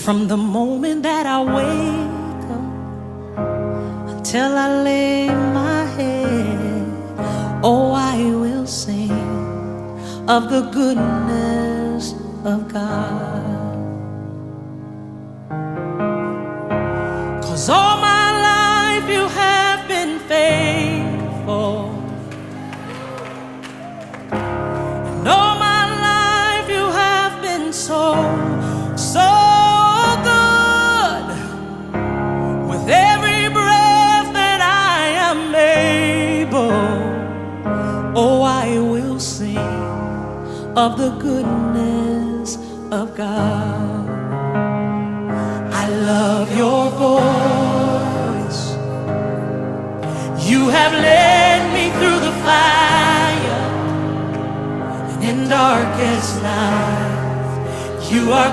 From the moment that I wake up until I lay my head, oh, I will sing of the goodness of God. 'Cause all my life you have been faithful, and all my life you have been so good. With every breath that I am able, oh, I will sing of the goodness of God. I love your voice. You have led me through the fire, and in darkest night you are